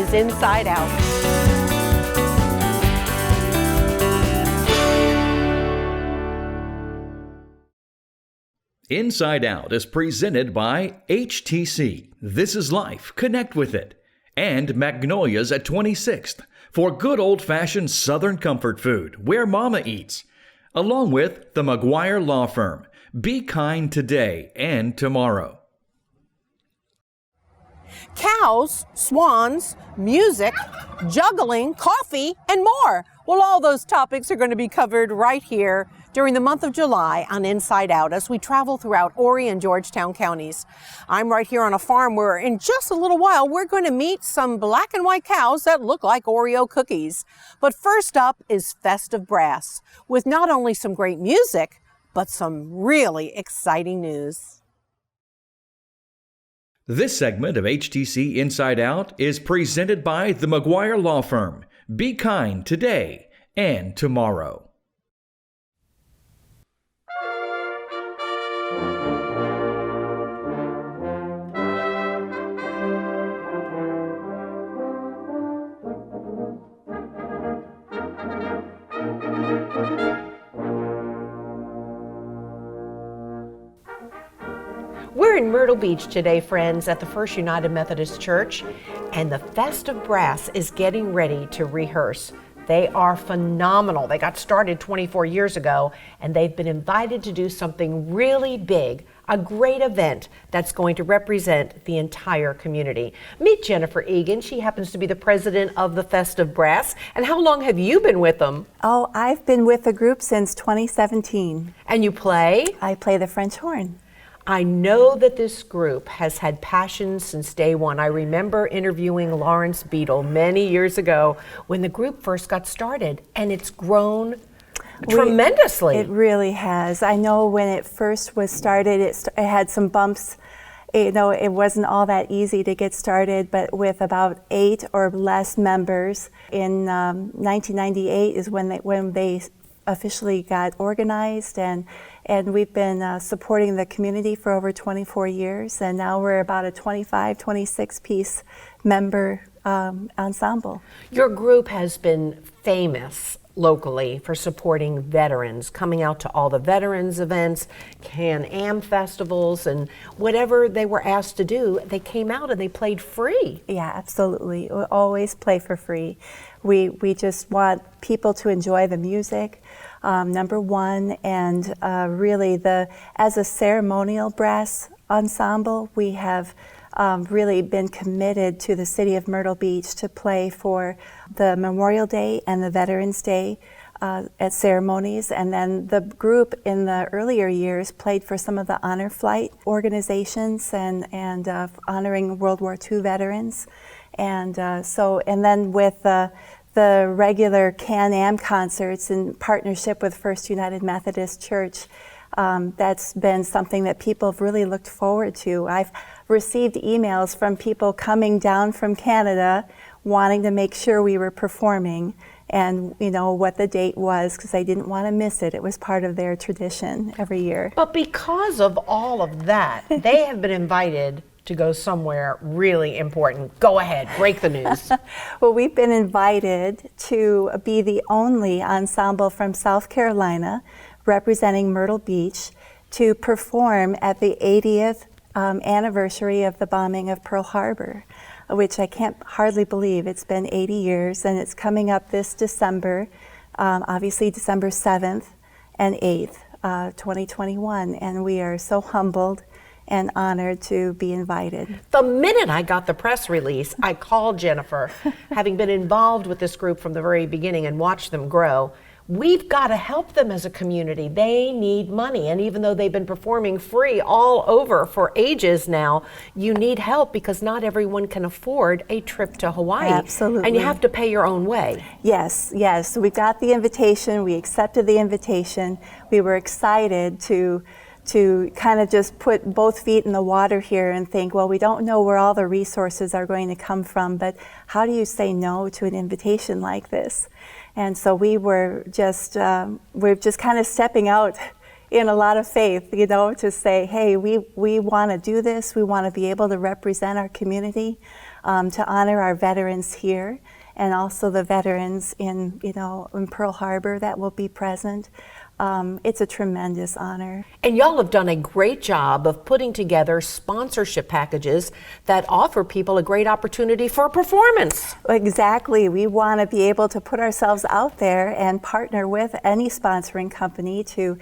is Inside Out. Inside Out is presented by HTC. This is Life. Connect with it. And Magnolia's at 26th for good old-fashioned Southern comfort food where Mama eats. Along with the McGuire Law Firm. Be kind today and tomorrow. Cows, swans, music, juggling, coffee, and more. Well, all those topics are going to be covered right here during the month of July on Inside Out as we travel throughout Horry and Georgetown counties. I'm right here on a farm where in just a little while we're going to meet some black and white cows that look like Oreo cookies. But first up is Festive Brass with not only some great music, but some really exciting news. This segment of HTC Inside Out is presented by the McGuire Law Firm. Be kind today and tomorrow. We're in Myrtle Beach today, friends, at the First United Methodist Church, and the Festive Brass is getting ready to rehearse. They are phenomenal. They got started 24 years ago, and they've been invited to do something really big, a great event that's going to represent the entire community. Meet Jennifer Egan. She happens to be the president of the Festive Brass. And how long have you been with them? Oh, I've been with the group since 2017. And you play? I play the French horn. I know that this group has had passion since day one. I remember interviewing Lawrence Beadle many years ago when the group first got started, and it's grown tremendously. It really has. I know when it first was started, it had some bumps. You know, it wasn't all that easy to get started, but with about 8 or less members in 1998 is when they officially got organized, and we've been supporting the community for over 24 years, and now we're about a 26 piece member ensemble. Your group has been famous locally for supporting veterans, coming out to all the veterans events, Can-Am festivals, and whatever they were asked to do, they came out and they played free. Yeah, absolutely. We always play for free. We just want people to enjoy the music, number one, and really as a ceremonial brass ensemble, we have really been committed to the city of Myrtle Beach to play for the Memorial Day and the Veterans Day at ceremonies. And then the group in the earlier years played for some of the honor flight organizations and honoring World War II veterans. And then with the regular Can-Am concerts in partnership with First United Methodist Church, that's been something that people have really looked forward to. I've received emails from people coming down from Canada wanting to make sure we were performing and what the date was, because I didn't want to miss it. It was part of their tradition every year. But because of all of that, they have been invited to go somewhere really important. Go ahead, break the news. Well, we've been invited to be the only ensemble from South Carolina representing Myrtle Beach to perform at the 80th anniversary of the bombing of Pearl Harbor, which I can't hardly believe. It's been 80 years, and it's coming up this December, obviously December 7th and 8th, 2021, and we are so humbled and honored to be invited. The minute I got the press release, I called Jennifer, having been involved with this group from the very beginning and watched them grow. We've got to help them as a community. They need money, and even though they've been performing free all over for ages now, you need help because not everyone can afford a trip to Hawaii. Absolutely. And you have to pay your own way. Yes. We got the invitation. We accepted the invitation. We were excited to kind of just put both feet in the water here and think, well, we don't know where all the resources are going to come from, but how do you say no to an invitation like this? And so we're just kind of stepping out in a lot of faith, to say, hey, we want to do this. We want to be able to represent our community to honor our veterans here, and also the veterans in Pearl Harbor that will be present. It's a tremendous honor. And y'all have done a great job of putting together sponsorship packages that offer people a great opportunity for a performance. Exactly. We want to be able to put ourselves out there and partner with any sponsoring company to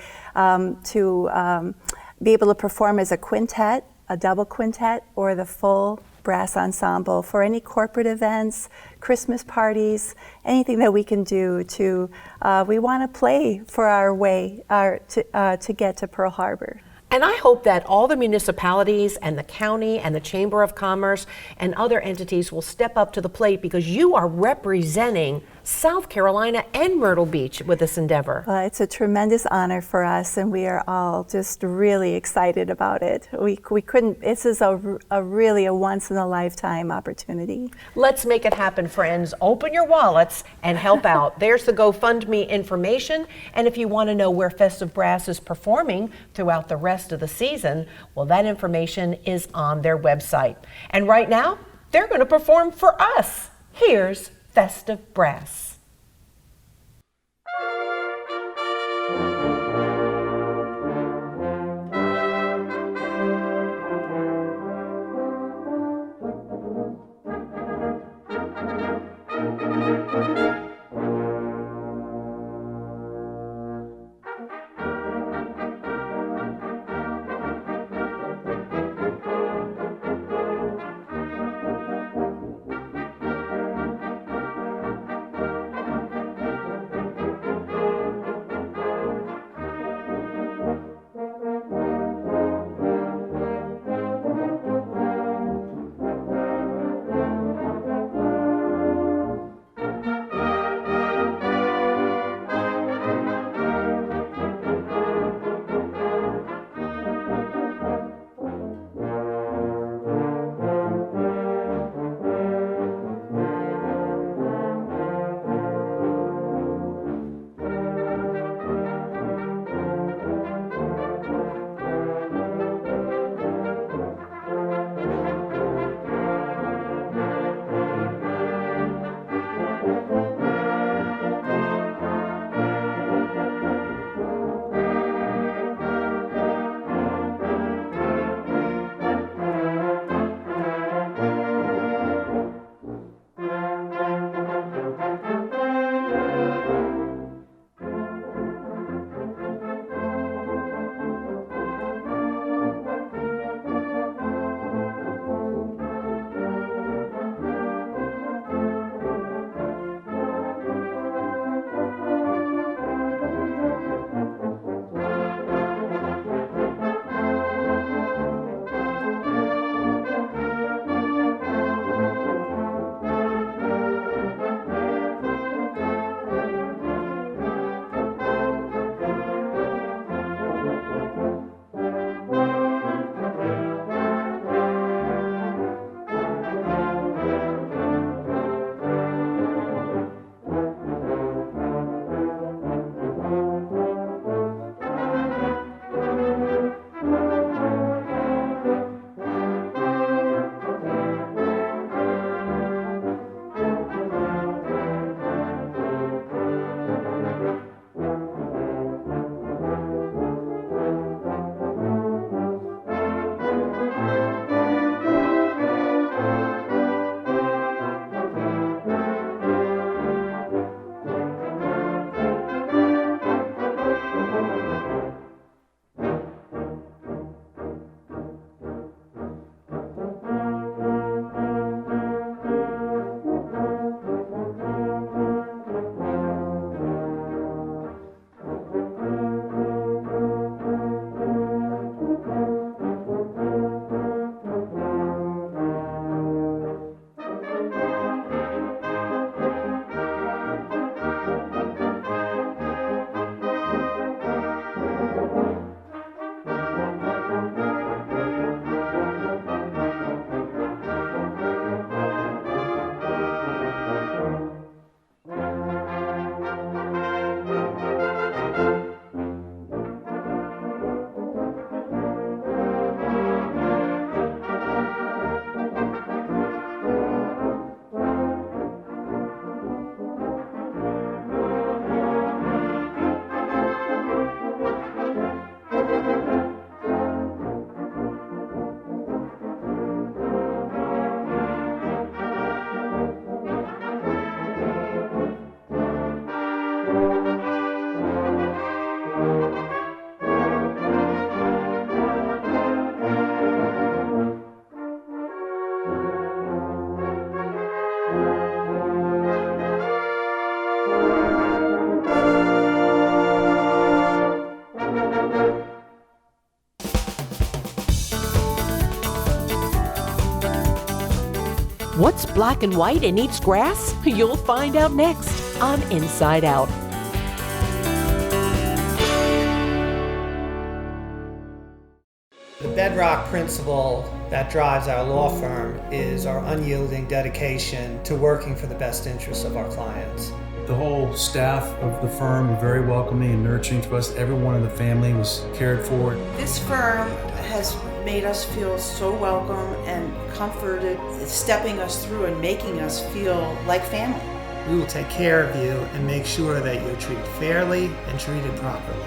be able to perform as a quintet, a double quintet, or the full brass ensemble for any corporate events, Christmas parties, anything that we can do to, we want to play for our way to get to Pearl Harbor. And I hope that all the municipalities and the county and the Chamber of Commerce and other entities will step up to the plate, because you are representing South Carolina and Myrtle Beach with this endeavor. It's a tremendous honor for us, and we are all just really excited about it. We couldn't, this is a really a once-in-a-lifetime opportunity. Let's make it happen, friends. Open your wallets and help out. There's the GoFundMe information, and if you want to know where Festive Brass is performing throughout the rest of the season, well, that information is on their website. And right now, they're going to perform for us. Here's Festive Brass. What's black and white and eats grass? You'll find out next on Inside Out. The bedrock principle that drives our law firm is our unyielding dedication to working for the best interests of our clients. The whole staff of the firm were very welcoming and nurturing to us. Everyone in the family was cared for. This firm has made us feel so welcome and comforted, stepping us through and making us feel like family. We will take care of you and make sure that you're treated fairly and treated properly.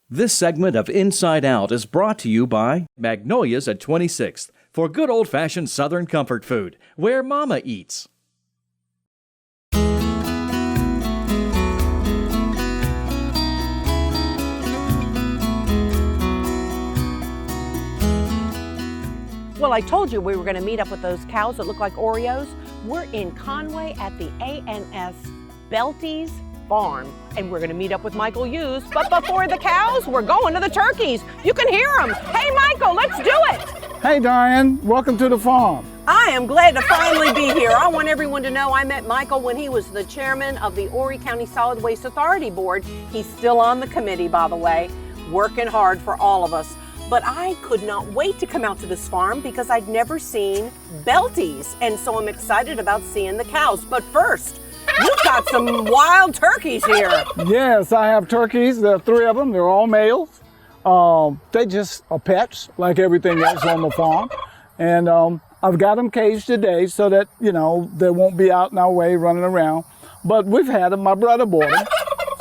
This segment of Inside Out is brought to you by Magnolia's at 26th for good old-fashioned Southern comfort food, where Mama eats. Well, I told you we were going to meet up with those cows that look like Oreos. We're in Conway at the A&S Belties Farm, and we're going to meet up with Michael Hughes. But before the cows, we're going to the turkeys. You can hear them. Hey, Michael, let's do it. Hey, Diane, welcome to the farm. I am glad to finally be here. I want everyone to know I met Michael when he was the chairman of the Horry County Solid Waste Authority Board. He's still on the committee, by the way, working hard for all of us. But I could not wait to come out to this farm because I'd never seen Belties, and so I'm excited about seeing the cows. But first, you've got some wild turkeys here. Yes, I have turkeys. There are 3 of them. They're all males. They just are pets like everything else on the farm. And I've got them caged today so that, you know, they won't be out in our way running around. But we've had them. My brother bought them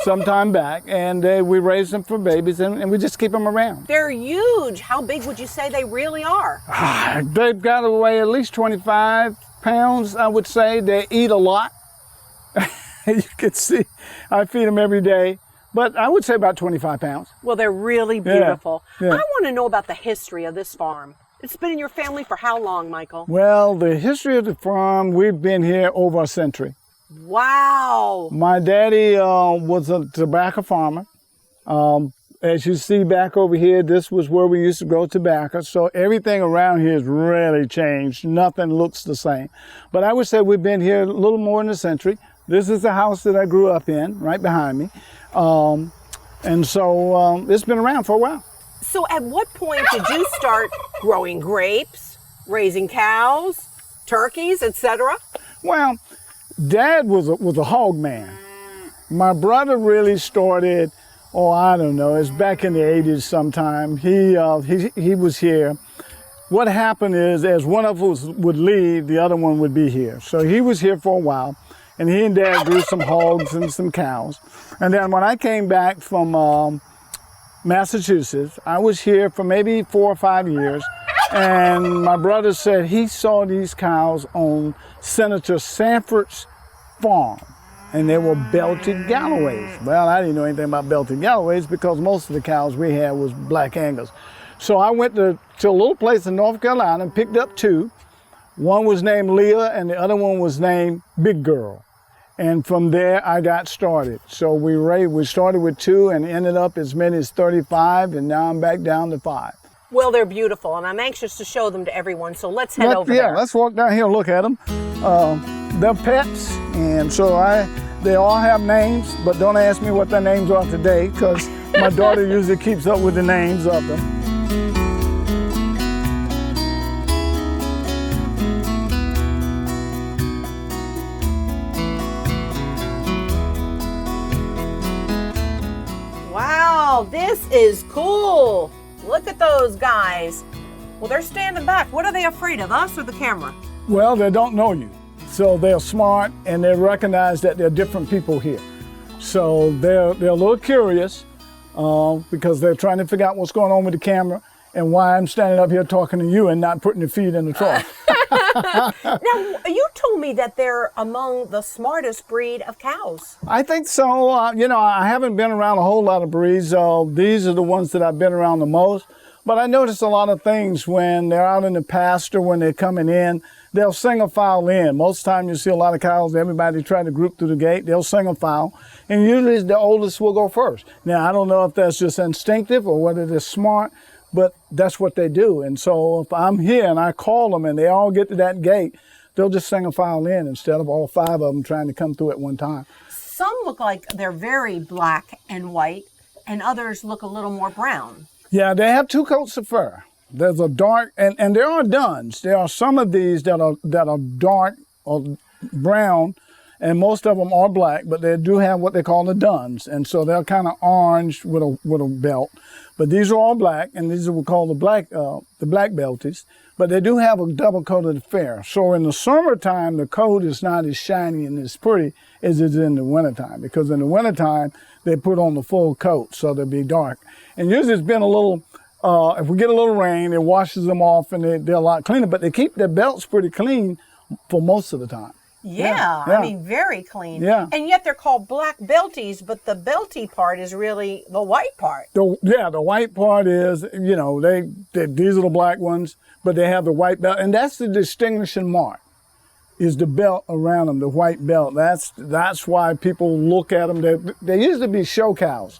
some time back, and we raised them for babies, and we just keep them around. They're huge. How big would you say they really are? They've got to weigh at least 25 pounds, I would say. They eat a lot. You can see I feed them every day, but I would say about 25 pounds. Well, they're really beautiful. Yeah. I want to know about the history of this farm. It's been in your family for how long, Michael? Well, the history of the farm, we've been here over a century. Wow. My daddy was a tobacco farmer. As you see back over here, this was where we used to grow tobacco. So everything around here has really changed. Nothing looks the same. But I would say we've been here a little more than a century. This is the house that I grew up in, right behind me. And so it's been around for a while. So at what point did you start growing grapes, raising cows, turkeys, etc.? Well, Dad was a hog man. My brother really started, I don't know, it's back in the 80s sometime. He was here. What happened is, as one of us would leave, the other one would be here. So he was here for a while, and he and Dad grew some hogs and some cows. And then when I came back from Massachusetts, I was here for maybe 4 or 5 years, and my brother said he saw these cows on Senator Sanford's farm, and they were belted Galloways. Well, I didn't know anything about belted Galloways because most of the cows we had was black Angus. So I went to a little place in North Carolina and picked up 2. One was named Leah and the other one was named Big Girl. And from there I got started. So we started with 2 and ended up as many as 35, and now I'm back down to 5. Well, they're beautiful, and I'm anxious to show them to everyone, so let's head over there. Yeah, let's walk down here and look at them. They're pets, and so they all have names, but don't ask me what their names are today, because my daughter usually keeps up with the names of them. Wow, this is cool. Look at those guys. Well, they're standing back. What are they afraid of, us or the camera? Well, they don't know you. So they're smart, and they recognize that there are different people here. So they're a little curious because they're trying to figure out what's going on with the camera and why I'm standing up here talking to you and not putting the feed in the trough. Now, you told me that they're among the smartest breed of cows. I think so. I haven't been around a whole lot of breeds. These are the ones that I've been around the most. But I notice a lot of things when they're out in the pasture, when they're coming in, they'll single file in. Most of the time you see a lot of cows, everybody try to group through the gate, they'll single file. And usually the oldest will go first. Now, I don't know if that's just instinctive or whether they're smart, but that's what they do. And so if I'm here and I call them and they all get to that gate, they'll just single file in instead of all 5 of them trying to come through at one time. Some look like they're very black and white, and others look a little more brown. Yeah, they have 2 coats of fur. There's a dark, and there are duns. There are some of these that are dark or brown, and most of them are black, but they do have what they call the duns, and so they're kind of orange with a belt. But these are all black, and these are what we call the black Belties. But they do have a double coat of fur. So in the summertime, the coat is not as shiny and as pretty as it is in the wintertime, because in the wintertime, they put on the full coat, so they'll be dark. And usually it's been a little, if we get a little rain, it washes them off and they're a lot cleaner, but they keep their belts pretty clean for most of the time. Yeah, I mean, very clean. Yeah. And yet they're called black Belties, but the belty part is really the white part. The white part is, these are the black ones, but they have the white belt, and that's the distinguishing mark, is the belt around them, the white belt. That's why people look at them. They used to be show cows.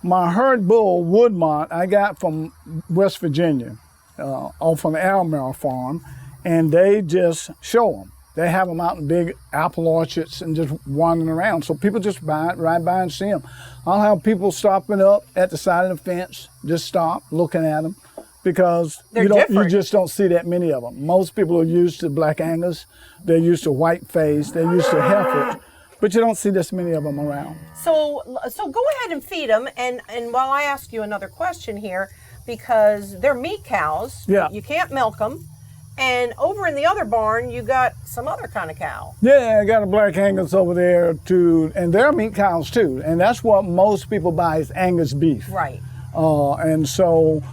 My herd bull, Woodmont, I got from West Virginia, off on the A&S Farm, and they just show them. They have them out in big apple orchards and just wandering around. So people just ride by and see them. I'll have people stopping up at the side of the fence, just stop, looking at them, because you just don't see that many of them. Most people are used to black Angus. They're used to white face. They're used to Heifers. But you don't see this many of them around. So go ahead and feed them. And while I ask you another question here, because they're meat cows, you can't milk them. And over in the other barn, you got some other kind of cow. Yeah, I got a black Angus over there too, and they're meat cows too. And that's what most people buy is Angus beef. Right. And so,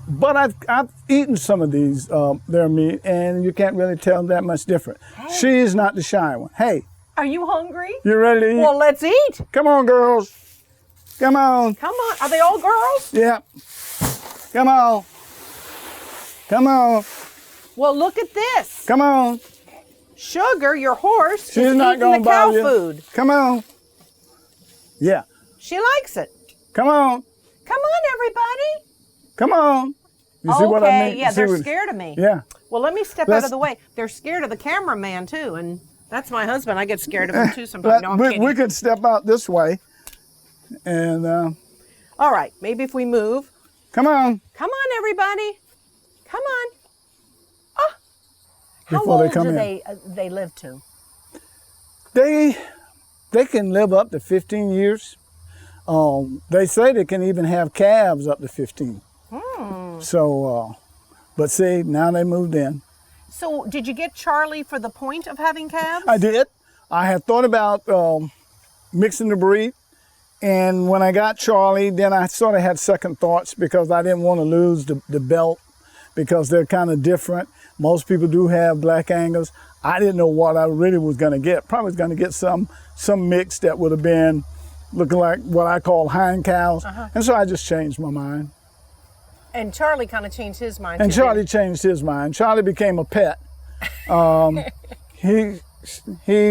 but I've eaten some of these, their meat, and you can't really tell that much different. Hey. She's not the shy one. Hey. Are you hungry? You ready to eat? Well, let's eat. Come on, girls. Come on. Come on. Are they all girls? Yeah. Come on. Come on. Well, look at this. Come on. Sugar, your horse, She's is not eating gonna the cow bother you. food. Come on. Yeah. She likes it. Come on. Come on, everybody. Come on. You see what I mean? Yeah, they're scared of me. Yeah. Well, let me step out of the way. They're scared of the cameraman, too, and that's my husband. I get scared of him, too, sometimes. No, I'm kidding. We could step out this way, and... all right, maybe if we move. Come on. Come on, everybody. Come on. Oh. How Before old they come do in. they live to? They can live up to 15 years. They say they can even have calves up to 15. So, but see, now they moved in. So did you get Charlie for the point of having calves? I did. I had thought about mixing the breed. And when I got Charlie, then I sort of had second thoughts because I didn't want to lose the belt because they're kind of different. Most people do have black Angus. I didn't know what I really was going to get. Probably was going to get some mix that would have been looking like what I call hind cows. And so I just changed my mind. And Charlie kind of changed his mind, And too. Charlie changed his mind. Charlie became a pet. He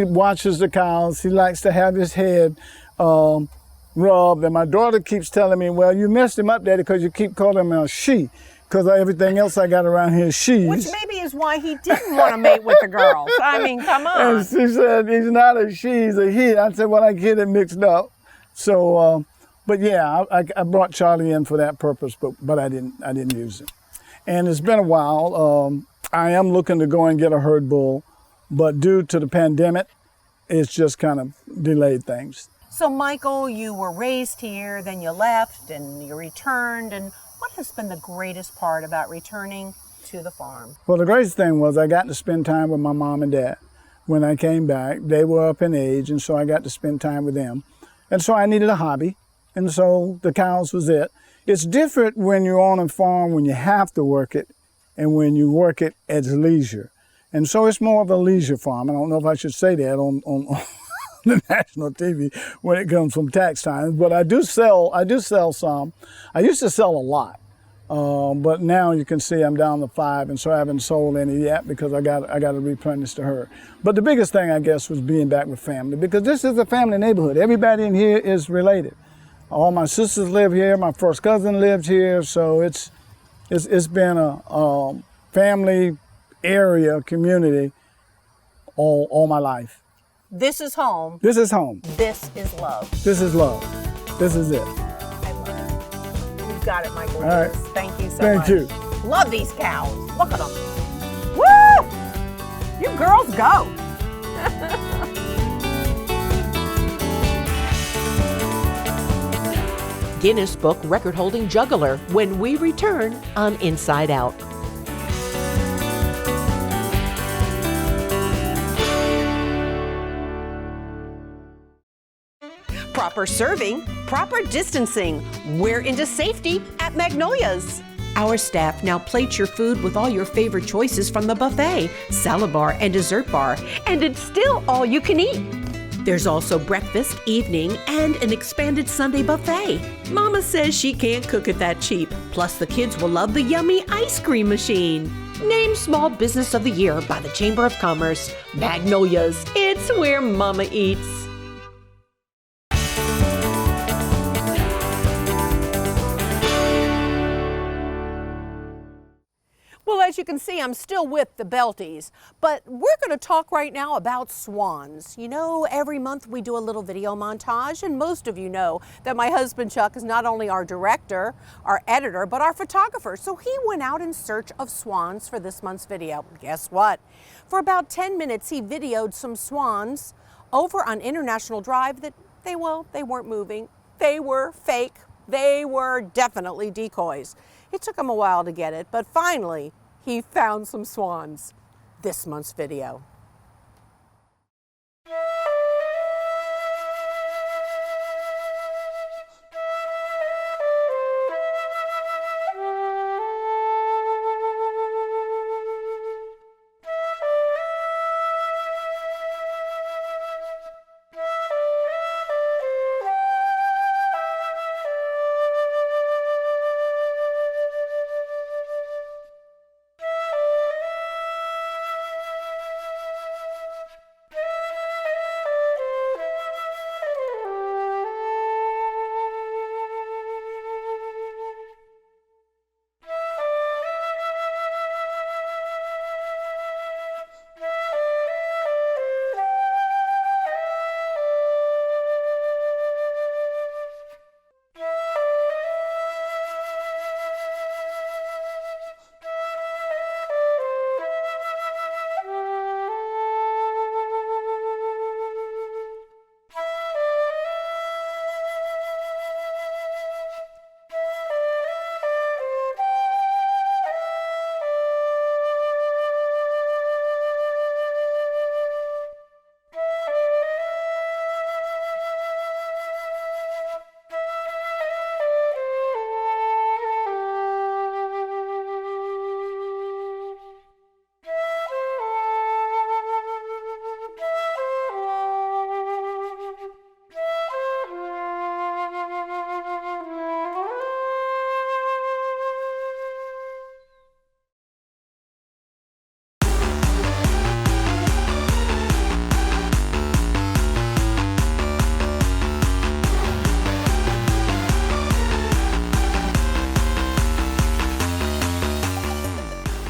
watches the cows. He likes to have his head rubbed. And my daughter keeps telling me, well, you messed him up, Daddy, because you keep calling him a she. Because everything else I got around here is she's. Which maybe is why he didn't want to mate with the girls. I mean, come on. And she said, he's not a she, he's a he. I said, well, I get it mixed up. So, but yeah, I brought Charlie in for that purpose, but I didn't use it. And it's been a while. I am looking to go and get a herd bull, but due to the pandemic, it's just kind of delayed things. So, Michael, you were raised here, then you left, and you returned. And what has been the greatest part about returning to the farm? Well, the greatest thing was I got to spend time with my mom and dad. When I came back, they were up in age, and so I got to spend time with them. And so I needed a hobby, and so the cows was it. It's different when you're on a farm when you have to work it and when you work it as leisure. And so it's more of a leisure farm. I don't know if I should say that on the national TV when it comes from tax times, but I do sell some. I used to sell a lot. But now you can see I'm down to 5, and so I haven't sold any yet because I got to replenish the herd. But the biggest thing, I guess, was being back with family, because this is a family neighborhood. Everybody in here is related. All my sisters live here. My first cousin lives here, so it's been a family area community all my life. This is home. This is home. This is love. This is love. This is it. I love it. You've got it, Michael Hughes. All right. Thank you so Thank much. you. Love these cows. Look at them. Woo! You girls go. Guinness Book record-holding juggler when we return on Inside Out. Proper serving, proper distancing. We're into safety at Magnolia's. Our staff now plates your food with all your favorite choices from the buffet, salad bar, and dessert bar, and it's still all you can eat. There's also breakfast, evening, and an expanded Sunday buffet. Mama says she can't cook it that cheap. Plus, the kids will love the yummy ice cream machine. Named Small Business of the Year by the Chamber of Commerce, Magnolia's. It's where Mama eats. Well, as you can see, I'm still with the Belties, but we're going to talk right now about swans. You know, every month we do a little video montage, and most of you know that my husband Chuck is not only our director, our editor, but our photographer. So he went out in search of swans for this month's video. Guess what? For about 10 minutes, he videoed some swans over on International Drive that they weren't moving. They were fake. They were definitely decoys. It took him a while to get it, but finally, he found some swans. This month's video.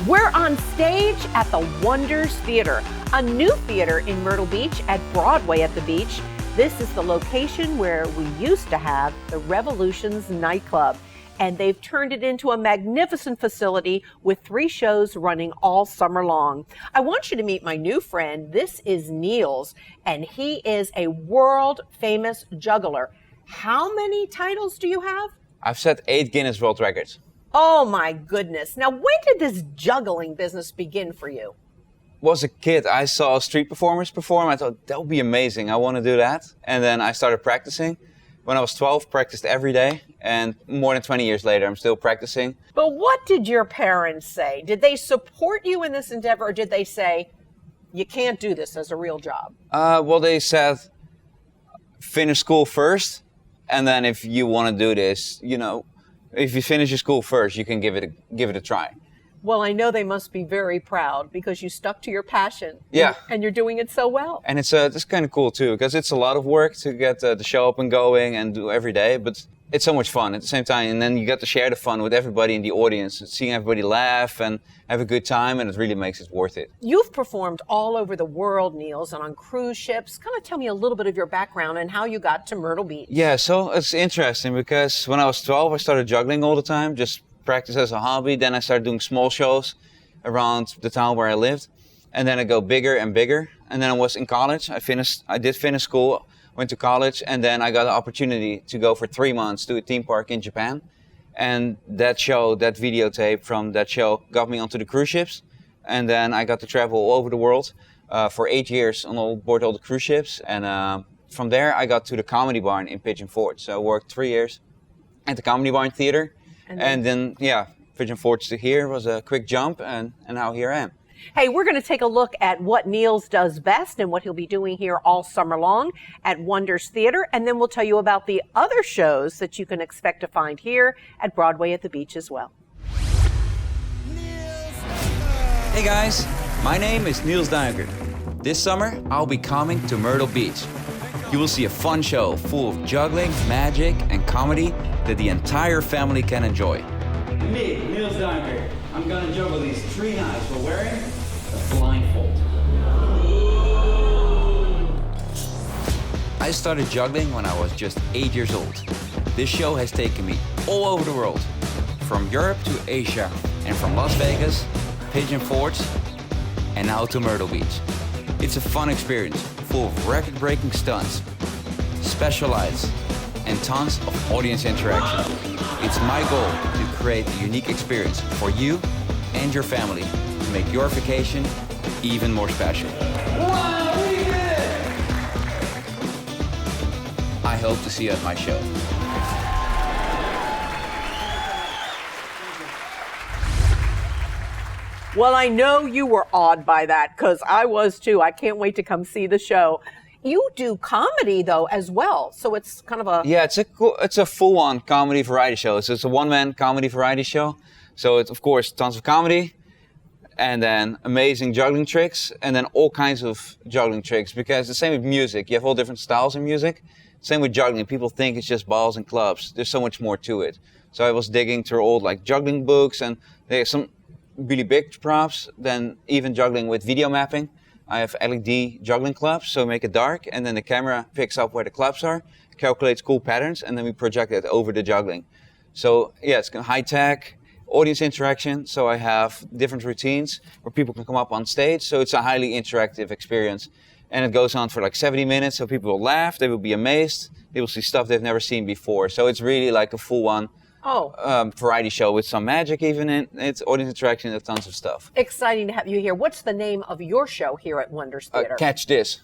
We're on stage at the Wonders Theater, a new theater in Myrtle Beach at Broadway at the beach. This is the location where we used to have the Revolutions nightclub, and they've turned it into a magnificent facility with 3 shows running all summer long. I want you to meet my new friend. This is Niels, and he is a world-famous juggler. How many titles do you have? I've set 8 Guinness World Records. Oh my goodness. Now, when did this juggling business begin for you? Was a kid, I saw street performers perform. I thought, that would be amazing. I want to do that. And then I started practicing. When I was 12, practiced every day. And more than 20 years later, I'm still practicing. But what did your parents say? Did they support you in this endeavor, or did they say, you can't do this as a real job? Well, they said, finish school first. And then if you want to do this, you know, if you finish your school first, you can give it a try. Well, I know they must be very proud because you stuck to your passion. Yeah. And you're doing it so well. And it's kind of cool too, because it's a lot of work to get the show up and going and do every day, but it's so much fun at the same time. And then you get to share the fun with everybody in the audience, seeing everybody laugh and have a good time, and it really makes it worth it. You've performed all over the world, Niels, and on cruise ships. Kind of tell me a little bit of your background and how you got to Myrtle Beach. Yeah, so it's interesting because when I was 12, I started juggling all the time, just practice as a hobby. Then I started doing small shows around the town where I lived. And then I go bigger and bigger. And then I was in college. I did finish school, went to college, and then I got an opportunity to go for 3 months to a theme park in Japan. And that videotape from that show got me onto the cruise ships. And then I got to travel all over the world for 8 years on board all the cruise ships. And from there, I got to the Comedy Barn in Pigeon Forge. So I worked 3 years at the Comedy Barn Theater. And then, Pigeon Forge to here was a quick jump, and now here I am. Hey, we're going to take a look at what Niels does best and what he'll be doing here all summer long at Wonders Theater, and then we'll tell you about the other shows that you can expect to find here at Broadway at the Beach as well. Hey guys, my name is Niels Duinker. This summer, I'll be coming to Myrtle Beach. You will see a fun show full of juggling, magic, and comedy that the entire family can enjoy. Me, Niels Duinker, I'm gonna juggle these 3 knives while wearing a blindfold. I started juggling when I was just 8 years old. This show has taken me all over the world, from Europe to Asia, and from Las Vegas, Pigeon Forge, and now to Myrtle Beach. It's a fun experience, full of record-breaking stunts, special lights, and tons of audience interaction. It's my goal to create a unique experience for you and your family to make your vacation even more special. Wow, we did it! I hope to see you at my show. Well, I know you were awed by that because I was too. I can't wait to come see the show. You do comedy though as well, so it's kind of a it's a full-on comedy variety show. So it's a one-man comedy variety show. So it's of course tons of comedy, and then amazing juggling tricks, and then all kinds of juggling tricks. Because the same with music, you have all different styles in music. Same with juggling. People think it's just balls and clubs. There's so much more to it. So I was digging through old juggling books, and there's some really big props. Then even juggling with video mapping. I have LED juggling clubs, so make it dark, and then the camera picks up where the clubs are, calculates cool patterns, and then we project it over the juggling. So yeah, it's high-tech, audience interaction, so I have different routines where people can come up on stage, so it's a highly interactive experience. And it goes on for 70 minutes, so people will laugh, they will be amazed, they will see stuff they've never seen before. So it's really like a full-on variety show with some magic even in it's audience interaction and tons of stuff. exciting to have you here. What's the name of your show here at Wonders Theater? Catch This.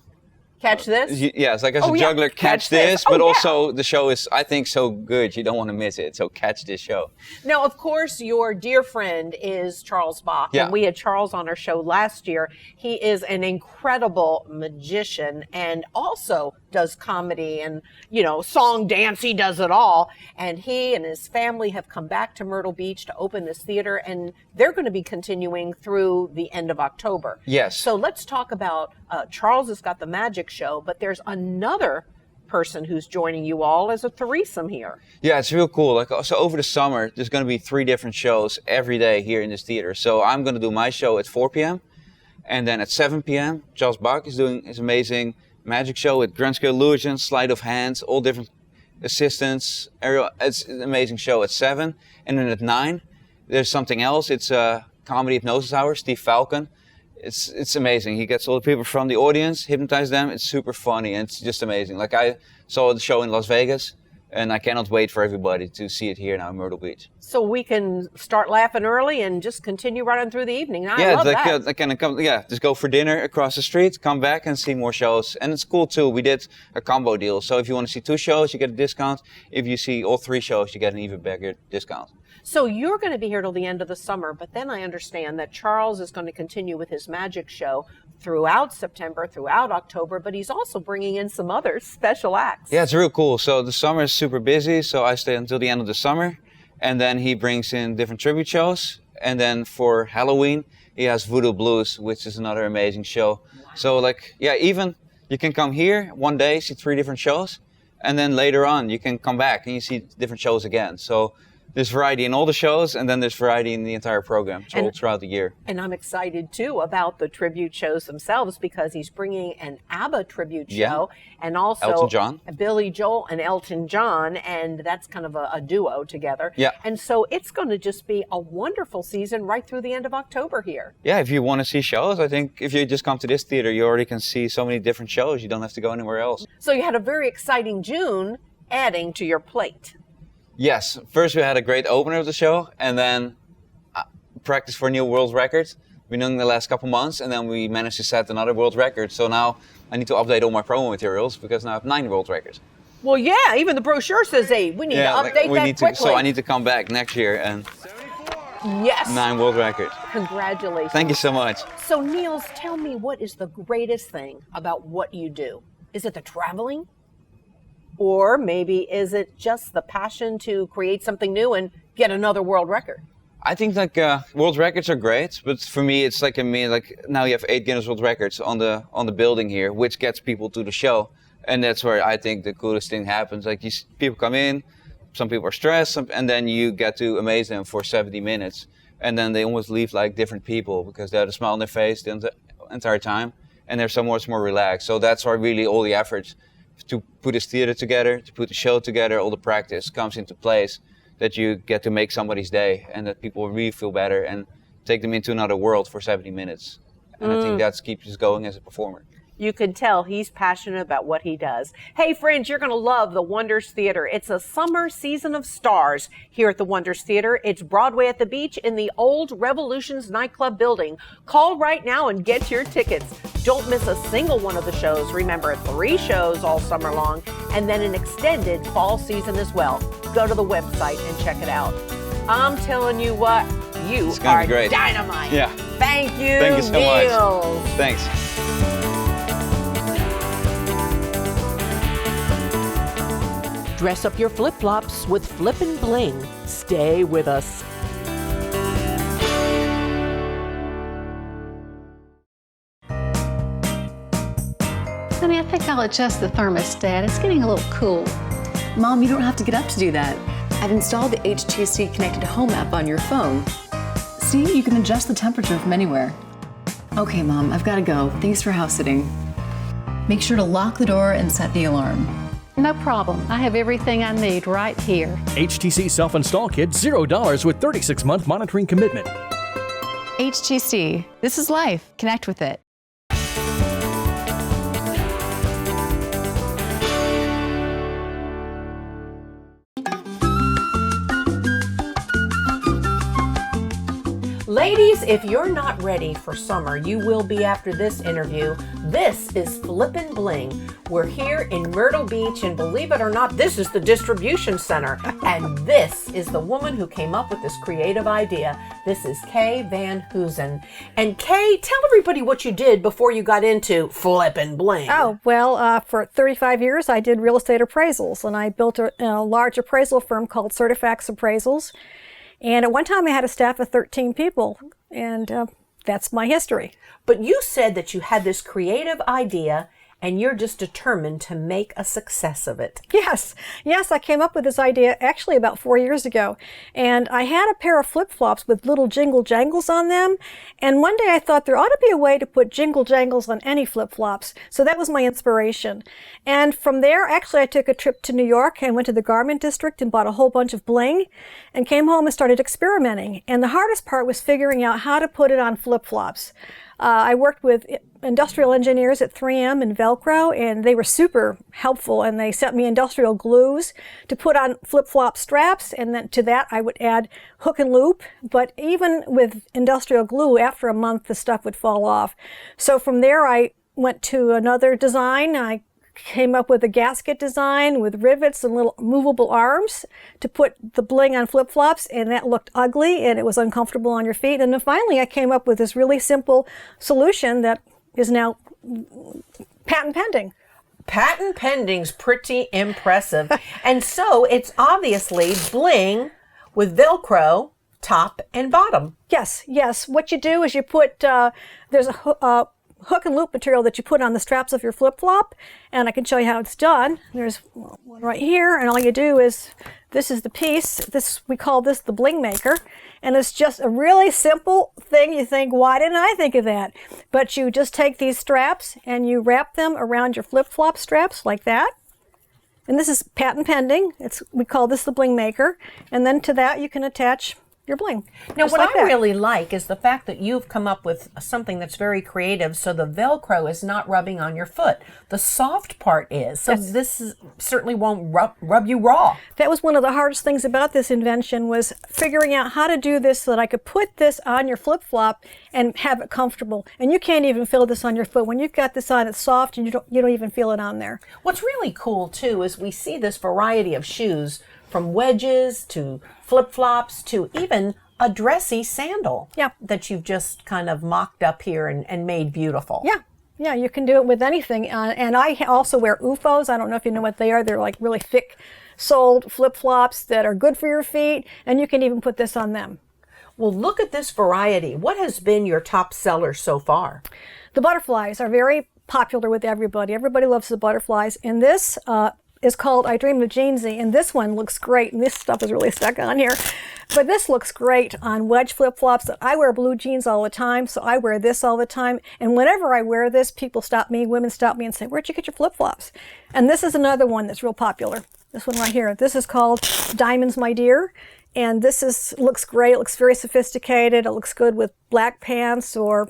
Catch This? Yeah, it's like as a juggler, catch this, but also the show is, I think, so good you don't want to miss it. So catch this show. Now, of course, your dear friend is Charles Bach, Yeah. and we had Charles on our show last year. He is an incredible magician and also does comedy and, song, dance, he does it all. And he and his family have come back to Myrtle Beach to open this theater, and they're going to be continuing through the end of October. Yes. So let's talk about, Charles has got the magic show, but there's another person who's joining you all as a threesome here. Yeah, it's real cool. So over the summer, there's going to be 3 different shows every day here in this theater. So I'm going to do my show at 4 p.m. And then at 7 p.m., Charles Bach is doing his amazing magic show with grand scale illusions, sleight of hand, all different assistants. It's an amazing show at 7. And then at 9, there's something else. It's a comedy hypnosis hour, Steve Falcon. It's amazing. He gets all the people from the audience, hypnotize them. It's super funny and it's just amazing. I saw the show in Las Vegas, and I cannot wait for everybody to see it here now in Myrtle Beach. So we can start laughing early and just continue right on through the evening. I love that. Just go for dinner across the street, come back and see more shows. And it's cool too. We did a combo deal. So if you want to see 2 shows, you get a discount. If you see all 3 shows, you get an even bigger discount. So you're going to be here till the end of the summer, but then I understand that Charles is going to continue with his magic show throughout September, throughout October, but he's also bringing in some other special acts. Yeah, it's real cool. So the summer is super busy, so I stay until the end of the summer. And then he brings in different tribute shows. And then for Halloween, he has Voodoo Blues, which is another amazing show. So like, yeah, even you can come here one day, see 3 different shows. And then later on, you can come back and you see different shows again. So there's variety in all the shows, and then there's variety in the entire program, all throughout the year. And I'm excited, too, about the tribute shows themselves because he's bringing an ABBA tribute show and also Elton John. Billy Joel and Elton John, and that's kind of a duo together. Yeah. And so it's going to just be a wonderful season right through the end of October here. Yeah, if you want to see shows, I think if you just come to this theater, you already can see so many different shows. You don't have to go anywhere else. So you had a very exciting June adding to your plate. Yes, first we had a great opener of the show, and then practice for a new world record. We've been doing the last couple months, and then we managed to set another world record. So now I need to update all my promo materials because now I have 9 world records. Well, yeah, even the brochure says 8. We need to update that quickly. So I need to come back next year and 9 world records. Congratulations. Thank you so much. So Niels, tell me, what is the greatest thing about what you do? Is it the traveling? Or maybe is it just the passion to create something new and get another world record? I think like world records are great, but for me it's like now you have 8 Guinness World Records on the building here, which gets people to the show, and that's where I think the coolest thing happens. Like people come in, some people are stressed, and then you get to amaze them for 70 minutes, and then they almost leave like different people because they had a smile on their face the entire time, and they're so much more relaxed. So that's why really all the efforts to put this theater together, to put the show together, all the practice comes into place, that you get to make somebody's day and that people really feel better and take them into another world for 70 minutes. And I think that keeps us going as a performer. You can tell he's passionate about what he does. Hey, friends, you're going to love the Wonders Theater. It's a summer season of stars here at the Wonders Theater. It's Broadway at the Beach in the old Revolutions nightclub building. Call right now and get your tickets. Don't miss a single one of the shows. Remember, 3 shows all summer long and then an extended fall season as well. Go to the website and check it out. I'm telling you what, you are dynamite. Yeah. Thank you, Thank you so Niels. much. Thanks. Dress up your flip-flops with Flipping Bling. Stay with us. Honey, I think I'll adjust the thermostat. It's getting a little cool. Mom, you don't have to get up to do that. I've installed the HTC Connected Home app on your phone. See, you can adjust the temperature from anywhere. Okay, Mom, I've got to go. Thanks for house sitting. Make sure to lock the door and set the alarm. No problem. I have everything I need right here. HTC Self-Install Kit, $0 with 36-month monitoring commitment. HTC. This is life. Connect with it. Ladies, if you're not ready for summer, you will be after this interview. This is Flippin' Bling. We're here in Myrtle Beach, and believe it or not, this is the distribution center. And this is the woman who came up with this creative idea. This is Kay Van Hoesen. And Kay, tell everybody what you did before you got into Flippin' Bling. Oh, well, for 35 years, I did real estate appraisals, and I built a large appraisal firm called Certifax Appraisals. And at one time I had a staff of 13 people, and that's my history. But you said that you had this creative idea and you're just determined to make a success of it. Yes, I came up with this idea actually about 4 years ago. And I had a pair of flip-flops with little jingle jangles on them. And one day I thought there ought to be a way to put jingle jangles on any flip-flops. So that was my inspiration. And from there, actually I took a trip to New York and went to the garment district and bought a whole bunch of bling and came home and started experimenting. And the hardest part was figuring out how to put it on flip-flops. I worked with industrial engineers at 3M and Velcro, and they were super helpful, and they sent me industrial glues to put on flip-flop straps, and then to that I would add hook and loop. But even with industrial glue, after a month the stuff would fall off. So from there I went to another design. I came up with a gasket design with rivets and little movable arms to put the bling on flip-flops, and that looked ugly and it was uncomfortable on your feet. And then finally I came up with this really simple solution that is now patent pending. Patent pending's pretty impressive. And so it's obviously bling with Velcro top and bottom. Yes, yes. What you do is you put, there's a hook and loop material that you put on the straps of your flip-flop, and I can show you how it's done. There's one right here, and all you do is, this is the piece. We call this the bling maker, and it's just a really simple thing. You think, why didn't I think of that? But you just take these straps and you wrap them around your flip-flop straps like that. And this is patent pending. We call this the bling maker, and then to that you can attach your bling. Now, what I really like is the fact that you've come up with something that's very creative, so the Velcro is not rubbing on your foot. The soft part is, so this certainly won't rub you raw. That was one of the hardest things about this invention, was figuring out how to do this so that I could put this on your flip-flop and have it comfortable. And you can't even feel this on your foot. When you've got this on, it's soft, and you don't even feel it on there. What's really cool, too, is we see this variety of shoes, from wedges to flip-flops to even a dressy sandal that you've just kind of mocked up here and made beautiful. Yeah, you can do it with anything. And I also wear UFOs. I don't know if you know what they are. They're like really thick-soled flip-flops that are good for your feet, and you can even put this on them. Well, look at this variety. What has been your top seller so far? The butterflies are very popular with everybody. Everybody loves the butterflies. And this is called I Dream of Jeansy, and this one looks great, and this stuff is really stuck on here. But this looks great on wedge flip-flops. I wear blue jeans all the time, so I wear this all the time. And whenever I wear this, people stop me, women stop me and say, where'd you get your flip-flops? And this is another one that's real popular. This one right here. This is called Diamonds, My Dear. And this looks great. It looks very sophisticated. It looks good with black pants, or,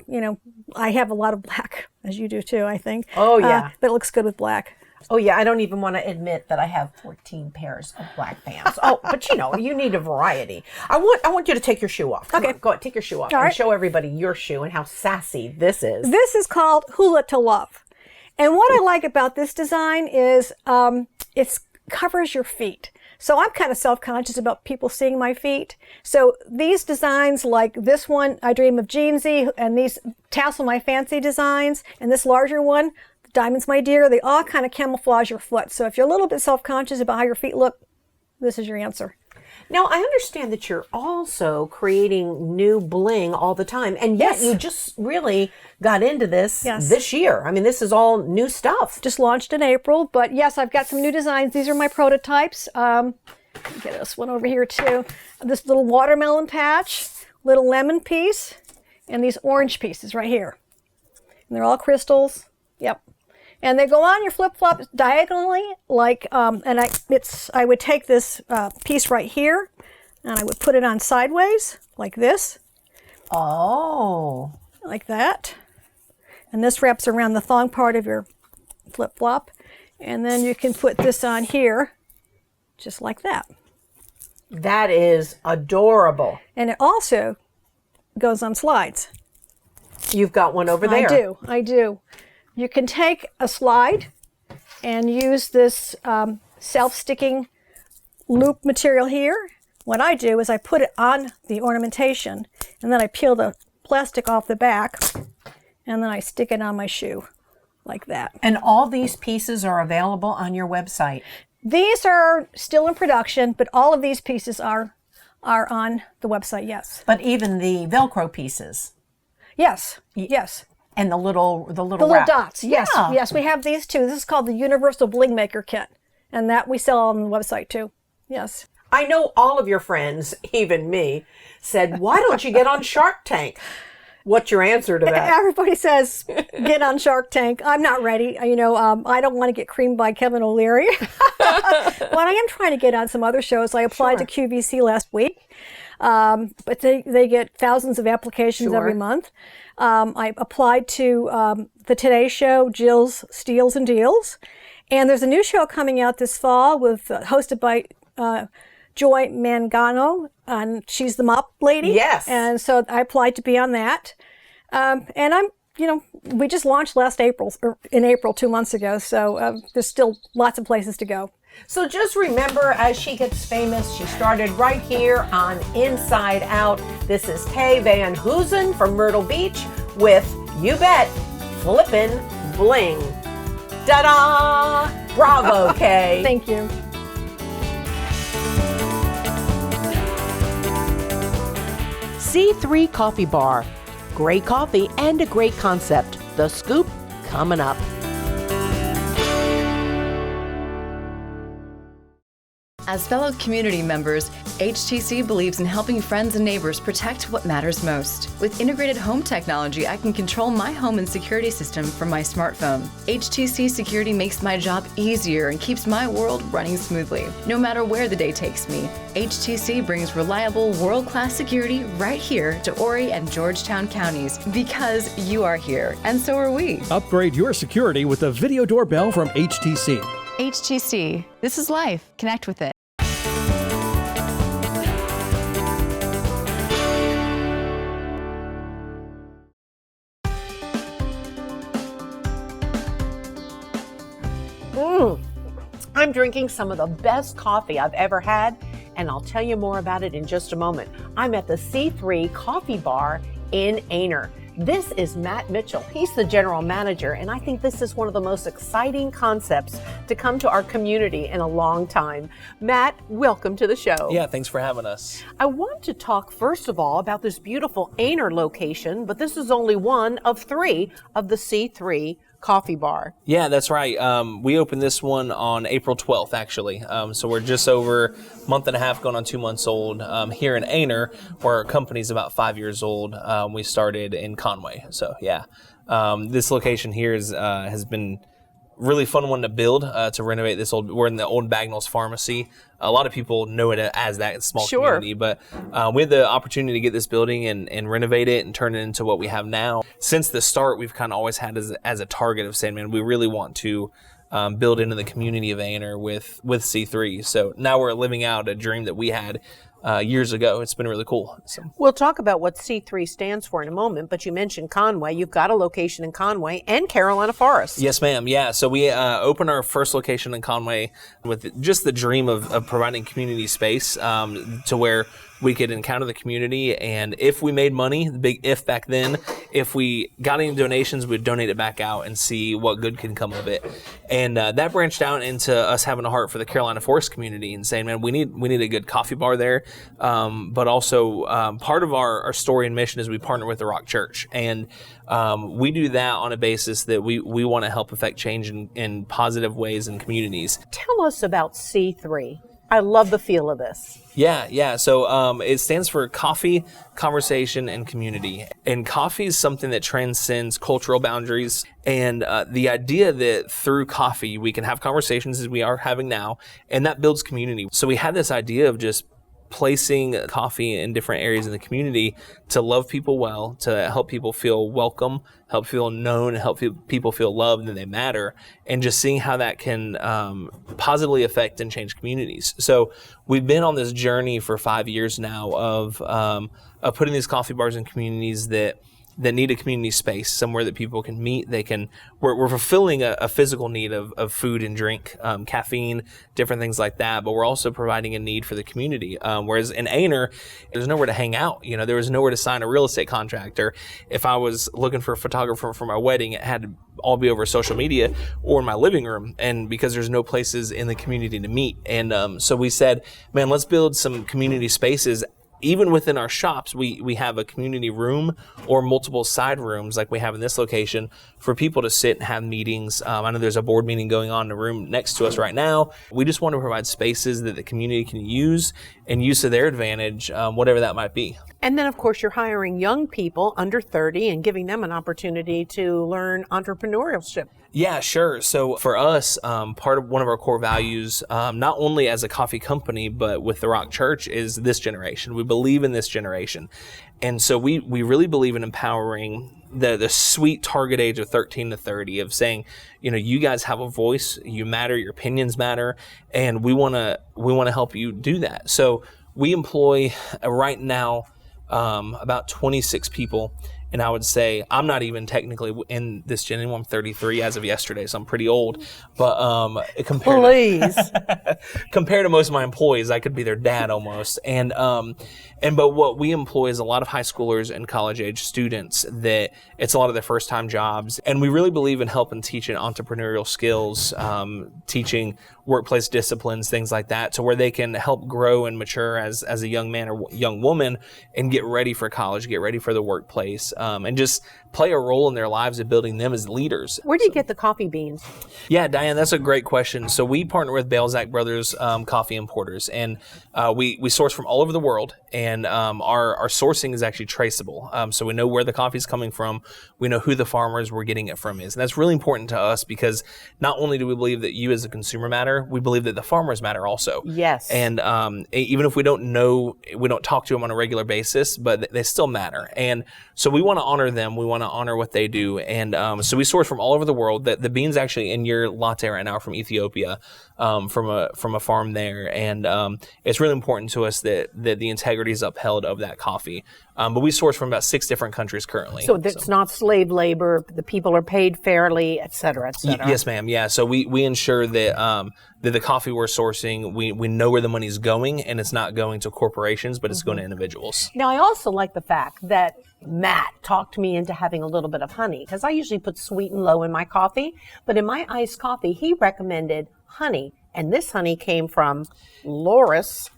I have a lot of black, as you do too, I think. Oh, yeah. But it looks good with black. Oh, yeah, I don't even want to admit that I have 14 pairs of black pants. Oh, but you need a variety. I want you to take your shoe off. Come on, go ahead, take your shoe off and show everybody your shoe and how sassy this is. This is called Hula to Love. And what I like about this design is it covers your feet. So I'm kind of self-conscious about people seeing my feet. So these designs, like this one, I Dream of Jeansy, and these Tassel My Fancy designs, and this larger one, Diamonds, My Dear, they all kind of camouflage your foot. So if you're a little bit self-conscious about how your feet look, this is your answer. Now, I understand that you're also creating new bling all the time, and yet you just really got into this this year. I mean, this is all new stuff. Just launched in April, but yes, I've got some new designs. These are my prototypes. Get this one over here too. This little watermelon patch, little lemon piece, and these orange pieces right here. And they're all crystals. Yep. And they go on your flip-flops diagonally, like, and I would take this piece right here, and I would put it on sideways, like this. Oh. Like that. And this wraps around the thong part of your flip-flop. And then you can put this on here, just like that. That is adorable. And it also goes on slides. You've got one over there. I do. You can take a slide and use this self-sticking loop material here. What I do is I put it on the ornamentation, and then I peel the plastic off the back, and then I stick it on my shoe like that. And all these pieces are available on your website? These are still in production, but all of these pieces are on the website, yes. But even the Velcro pieces? Yes, yes. And the little wrap. Dots, yes. Yeah. Yes, we have these too. This is called the Universal Bling Maker Kit. And that we sell on the website too. Yes. I know all of your friends, even me, said, why don't you get on Shark Tank? What's your answer to that? Everybody says, get on Shark Tank. I'm not ready. I don't want to get creamed by Kevin O'Leary. But I am trying to get on some other shows. I applied to QVC last week. But they get thousands of applications every month. I applied to the Today Show, Jill's Steals and Deals. And there's a new show coming out this fall hosted by Joy Mangano, and she's the mop lady. Yes. And so I applied to be on that. And we just launched in April 2 months ago. So there's still lots of places to go. So just remember, as she gets famous, she started right here on Inside Out. This is Kay Van Hoesen from Myrtle Beach with, you bet, Flipping Bling. Ta-da! Bravo, Kay. Thank you. C3 Coffee Bar. Great coffee and a great concept. The Scoop coming up. As fellow community members, HTC believes in helping friends and neighbors protect what matters most. With integrated home technology, I can control my home and security system from my smartphone. HTC Security makes my job easier and keeps my world running smoothly, no matter where the day takes me. HTC brings reliable, world-class security right here to Horry and Georgetown counties because you are here, and so are we. Upgrade your security with a video doorbell from HTC. HTC. This is life. Connect with it. I'm drinking some of the best coffee I've ever had, and I'll tell you more about it in just a moment. I'm at the C3 Coffee Bar in Aynor. This is Matt Mitchell. He's the general manager, and I think this is one of the most exciting concepts to come to our community in a long time. Matt, welcome to the show. Yeah, thanks for having us. I want to talk first of all about this beautiful Aynor location, but this is only one of 3 of the C3 Coffee Bar. Yeah, that's right. We opened this one on April 12th, actually. So we're just over a month and a half, going on 2 months old here in Aynor, where our company's about 5 years old. We started in Conway. So yeah, this location here has been really fun one to build, to renovate this we're in the old Bagnall's Pharmacy. A lot of people know it as that small community, but we had the opportunity to get this building and renovate it and turn it into what we have now. Since the start, we've kind of always had as a target of saying, man, we really want to build into the community of Aynor with C3. So now we're living out a dream that we had years ago. It's been really cool. So. We'll talk about what C3 stands for in a moment, but you mentioned Conway. You've got a location in Conway and Carolina Forest. Yes, ma'am. Yeah. So we opened our first location in Conway with just the dream of providing community space to where we could encounter the community, and if we made money, the big if back then, if we got any donations, we'd donate it back out and see what good can come of it. And that branched out into us having a heart for the Carolina Forest community and saying, man, we need a good coffee bar there. But also part of our story and mission is we partner with the Rock Church, and we do that on a basis that we want to help affect change in positive ways in communities. Tell us about C3. I love the feel of this. Yeah. So it stands for Coffee, Conversation, and Community. And coffee is something that transcends cultural boundaries. And the idea that through coffee, we can have conversations as we are having now, and that builds community. So we had this idea of just placing coffee in different areas in the community to love people well, to help people feel welcome, help feel known, help people feel loved and they matter, and just seeing how that can positively affect and change communities. So we've been on this journey for 5 years now of putting these coffee bars in communities that need a community space, somewhere that people can meet. We're fulfilling a physical need of food and drink, caffeine, different things like that, but we're also providing a need for the community. Whereas in Aynor, there's nowhere to hang out. There was nowhere to sign a real estate contract, or if I was looking for a photographer for my wedding, it had to all be over social media or in my living room, and because there's no places in the community to meet. And so we said, man, let's build some community spaces. Even within our shops, we have a community room or multiple side rooms like we have in this location for people to sit and have meetings. I know there's a board meeting going on in the room next to us right now. We just want to provide spaces that the community can use and use to their advantage, whatever that might be. And then, of course, you're hiring young people under 30 and giving them an opportunity to learn entrepreneurship. Yeah, sure. So for us, one of our core values, not only as a coffee company, but with the Rock Church, is this generation. We believe in this generation. And so we really believe in empowering the sweet target age of 13 to 30, of saying, you guys have a voice, you matter, your opinions matter, and we want to help you do that. So we employ right now about 26 people And I would say I'm not even technically in this gen anymore. I'm 33 as of yesterday, so I'm pretty old. But compared to most of my employees, I could be their dad almost. But what we employ is a lot of high schoolers and college age students that it's a lot of their first time jobs. And we really believe in helping teaching entrepreneurial skills, teaching workplace disciplines, things like that, to where they can help grow and mature as a young man or young woman and get ready for college, get ready for the workplace, and just play a role in their lives of building them as leaders. Where do you get the coffee beans? Yeah, Diane, that's a great question. So we partner with Balzac Brothers Coffee Importers, and we source from all over the world, and our sourcing is actually traceable. So we know where the coffee is coming from. We know who the farmers we're getting it from is. And that's really important to us because not only do we believe that you as a consumer matter, we believe that the farmers matter also. Yes. And even if we don't talk to them on a regular basis, but they still matter. And so we want to honor them. We want to honor what they do. And so we source from all over the world. The beans actually in your latte right now are from Ethiopia, from a farm there. And it's really important to us that the integrity is upheld of that coffee. But we source from about 6 different countries currently. So it's not slave labor, the people are paid fairly, et cetera, et cetera. Yes, ma'am. Yeah. So we ensure that that the coffee we're sourcing, we know where the money's going, and it's not going to corporations, but it's going to individuals. Now, I also like the fact that Matt talked me into having a little bit of honey, because I usually put sweet and low in my coffee, but in my iced coffee, he recommended honey, and this honey came from Loris,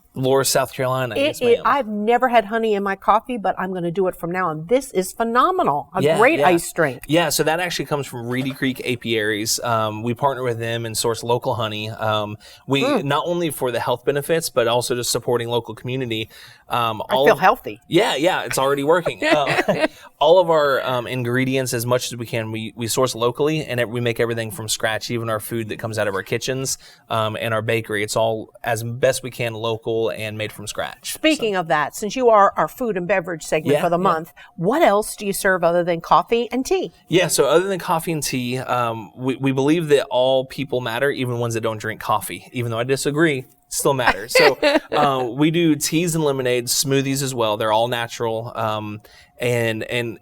South Carolina. Yes, ma'am. I've never had honey in my coffee, but I'm going to do it from now on. This is phenomenal. A great ice drink. Yeah, so that actually comes from Reedy Creek Apiaries. We partner with them and source local honey. We not only for the health benefits, but also just supporting local community. I feel healthy. Yeah, it's already working. All of our ingredients, as much as we can, we source locally, and we make everything from scratch. Even our food that comes out of our kitchens and our bakery, it's all as best we can local and made from scratch. Speaking of that, since you are our food and beverage segment for the month, what else do you serve other than coffee and tea? Yeah, so other than coffee and tea, we believe that all people matter, even ones that don't drink coffee. Even though I disagree, still matter. So we do teas and lemonades, smoothies as well. They're all natural. And in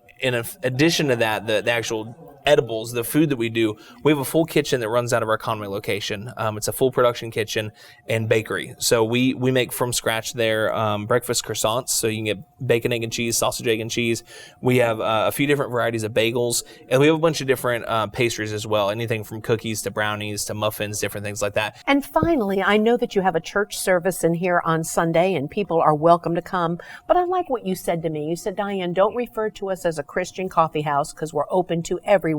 addition to that, the actual edibles, the food that we do, we have a full kitchen that runs out of our Conway location. It's a full production kitchen and bakery. So we make from scratch there breakfast croissants. So you can get bacon, egg, and cheese, sausage, egg, and cheese. We have a few different varieties of bagels, and we have a bunch of different pastries as well. Anything from cookies to brownies to muffins, different things like that. And finally, I know that you have a church service in here on Sunday, and people are welcome to come. But I like what you said to me. You said, Diane, don't refer to us as a Christian coffee house because we're open to everyone,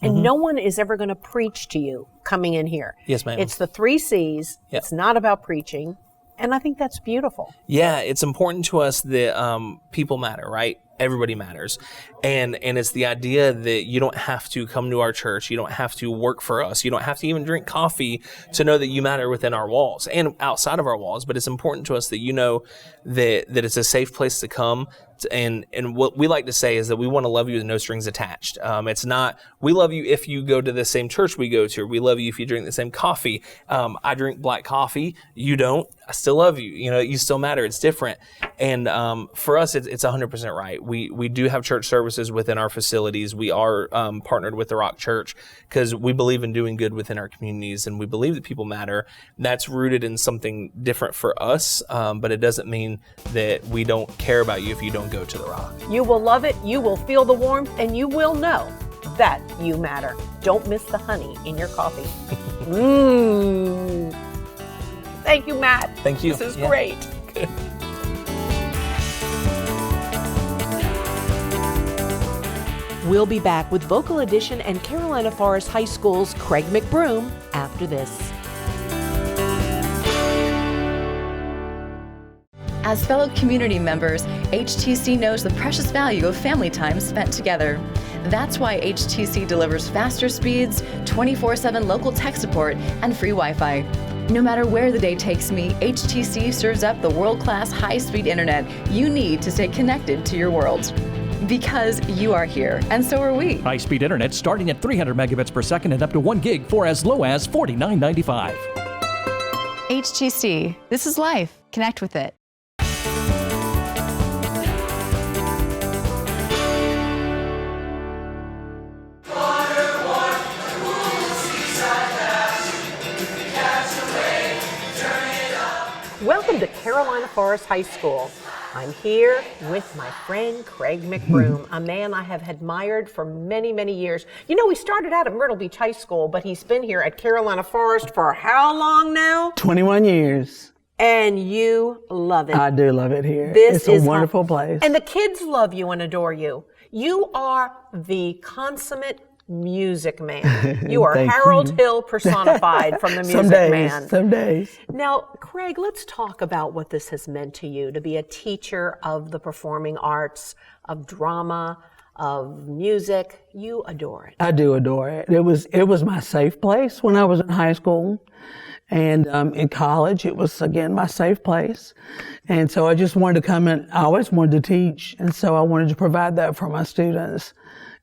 and no one is ever going to preach to you coming in here. Yes, ma'am. It's the 3 C's. Yep. It's not about preaching, and I think that's beautiful. Yeah, it's important to us that people matter, right? Everybody matters. And it's the idea that you don't have to come to our church. You don't have to work for us. You don't have to even drink coffee to know that you matter within our walls and outside of our walls. But it's important to us that you know that it's a safe place to come. And what we like to say is that we want to love you with no strings attached. It's not, we love you if you go to the same church we go to. We love you if you drink the same coffee. I drink black coffee. You don't. I still love you. You know, you still matter. It's different. And for us, it's 100% right. We do have church services within our facilities. We are partnered with the Rock Church because we believe in doing good within our communities, and we believe that people matter. That's rooted in something different for us, but it doesn't mean that we don't care about you if you don't go to the Rock. You will love it, you will feel the warmth, and you will know that you matter. Don't miss the honey in your coffee. Thank you, Matt. Thank you. This is great. Good. We'll be back with Vocal Edition and Carolina Forest High School's Kraig McBroom after this. As fellow community members, HTC knows the precious value of family time spent together. That's why HTC delivers faster speeds, 24/7 local tech support, and free Wi-Fi. No matter where the day takes me, HTC serves up the world-class high-speed internet you need to stay connected to your world. Because you are here, and so are we. High-speed internet starting at 300 megabits per second and up to 1 gig for as low as $49.95. HTC, this is life. Connect with it. Carolina Forest High School. I'm here with my friend Kraig McBroom, a man I have admired for many, many years. You know, he started out at Myrtle Beach High School, but he's been here at Carolina Forest for how long now? 21 years. And you love it. I do love it here. This it's a wonderful place. And the kids love you and adore you. You are the consummate music man. You are Harold Hill personified from the Music Man. Some days. Now, Kraig, let's talk about what this has meant to you to be a teacher of the performing arts, of drama, of music. You adore it. I do adore it. It was my safe place when I was in high school. And in college, it was, again, my safe place. And so I just wanted to come in. I always wanted to teach. And so I wanted to provide that for my students.